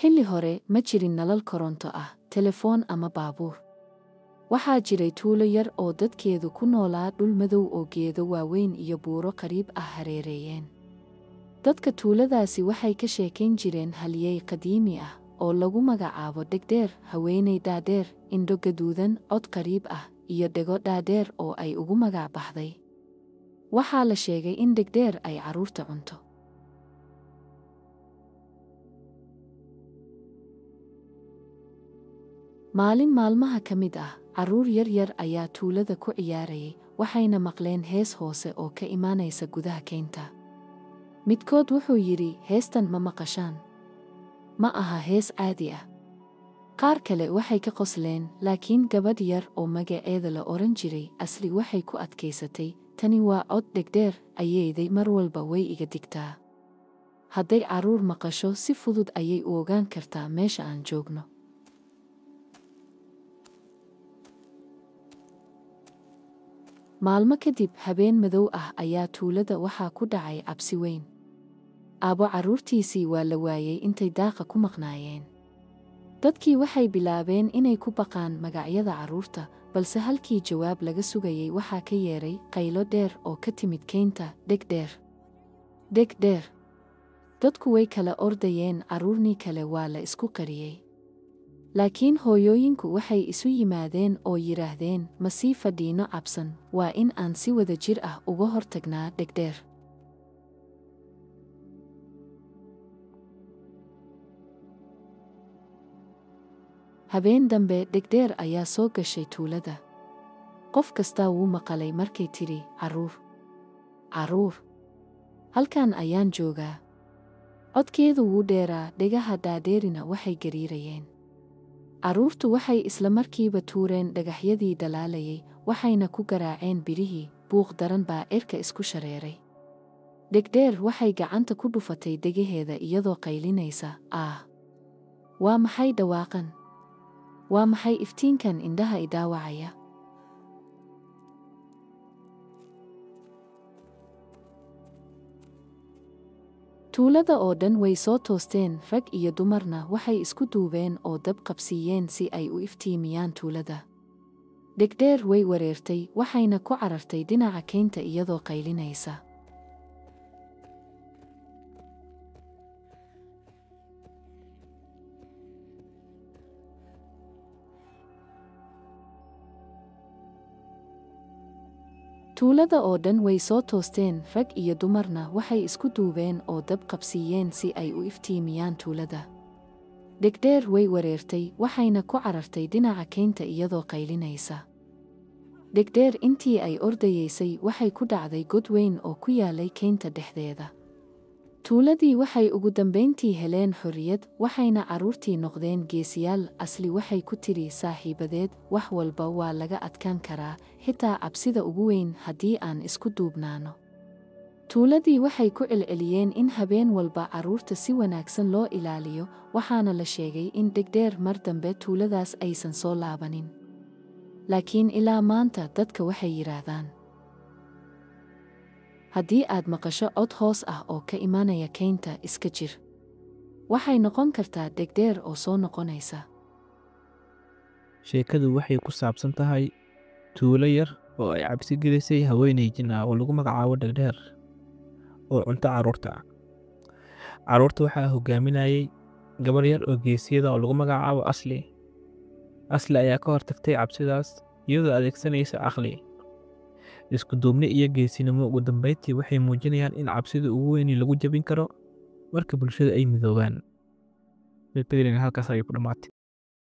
Xilli hore ma jirin nalal koronto ah, telefoon ama baabuur. Waxaa jiray tuulo yar oo dadkeedu ku noolaa dhul madow oo geedo waaweyn iyo buuro qariib ah hareereeyeen. Dadka tuuladaasi waxay ka sheekayn jireen halyey qadiimi ah oo lagu magacaabo Dhegdheer, haweeney dhaadheer, indho gaduudan, cod qariib ah, iyo dhego dhaadheer oo ay ugu magac baxday. Waxaa la sheegay in Dhegdheer ay carruurta cunto. Maalin maalmaha ka mid ah, carruur yar yar ayaa tuulada ku ciyaarayay, waxayna maqleen hees hoose oo ka imaanaysa gudaha keynta. Midkood wuxuu yidhi, heestan ma maqashaan? Ma aha hees caadi ah. Qaar kale waxay ka qosleen, laakiin gabadh yar oo magaceeda la oran jiray Asli waxay ku adkaysatay, tani waa cod Dhegdheer, ayeeyday mar walba way iga digtaa. Hadday carruur maqasho si fudud ayay u ogaan kartaa meesha aan joogno. Maalmo kadib, habeen madow ah ayaa tuulada waxaa ku dhacay cabsi weyn. Aabbo carruurtiisii waa la waayay intay daaqa ku maqnaayeen. Dadkii waxay bilaabeen inay ku baqaan magacyada carruurta, balse halkii jawaab laga sugayay waxaa ka yeeray qaylo dheer oo ka timid keynta, Dhegdheer. Dhegdheer. Dadku way kala ordayeen, carruurnii kale waa la isku qariyey. Laakiin hooyooyinku waxay isu yimaadeen oo yiraahdeen, ma sii fadhiino cabsan, waa in aan si wada jir ah uga hortagnaa Dhegdheer. Habeen dambe, Dhegdheer ayaa soo gashay tuulada. Qof kastaa wuu maqalay markay tidhi, carruur. Carruur. Halkan ayaan joogaa. Codkeedu wuu dheeraa, dhegaha dhaadheerina waxay gariirayeen. Carruurtu waxay isla markiiba tuureen dhagaxyadii dhalaalayay, waxayna ku garaaceen birihii, buuq daran baa cirka isku shareeray. Dhegdheer waxay gacanta ku dhufatay dhegaheeda iyadoo qaylinaysa, waa maxay dhawaaqan? Waa maxay iftiinkan indhaha i dhaawacaya? Tuulada oo dhan way soo toosteen, rag iyo dumarna waxay isku duubeen oo dab qabsiiyeen si ay u iftiimiyaan tuulada. Dhegdheer way wareertay, waxayna ku carartay dhinaca keynta iyadoo qaylinaysa. Tuulada oo dhan way soo toosteen, rag iyo dumarna waxay isku duubeen oo dab qabsiiyeen si ay u iftiimiyaan tuulada. Dhegdheer way wareertay, waxayna ku carartay dhinaca keynta iyadoo qaylinaysa. Dhegdheer intii ay ordayeysay waxay ku dhacday god weyn oo ku yaalay keynta dhexdeeda. Tuuladii waxay ugu dambayntii heleen xorriyad, waxayna carruurtii noqdeen geesiyaal. Asli waxay ku tidhi saaxiibadeed, wax walba waa laga adkaan karaa, xitaa cabsida ugu weyn haddii aan isku duubnaano. Tuuladii waxay ku celceliyeen in habeen walba carruurta si wanaagsan loo ilaaliyo, waxaana la sheegay in Dhegdheer mar dambe tuuladaas aysan soo laabanin. Laakiin ilaa maanta dadka waxay yiraahdaan, haddii aad maqasho cod hoos ah oo ka imanaya keynta, iska jir. Waxay noqon kartaa Dhegdheer oo soo noqonaysa. Sheekadu waxay ku saabsan tahay tuulo yar oo ay cabsi gelisay haweeney jin ah oo lagu magacaabo Dhegdheer oo cunto carruurta. Carruurta waxaa hogaaminayay gabar yar oo geesiyada oo lagu magacaabo Asli. Asli ayaa ka hortagtay cabsidaas iyadoo adeegsanaysa caqli, isku duubni iyo geesinimo. Ugu dambeyntii waxay muujinayaan in cabsida ugu weyn lagu jabin karo marka bulshada ay midoobaan. Halkaas ayay ku dhamaatay.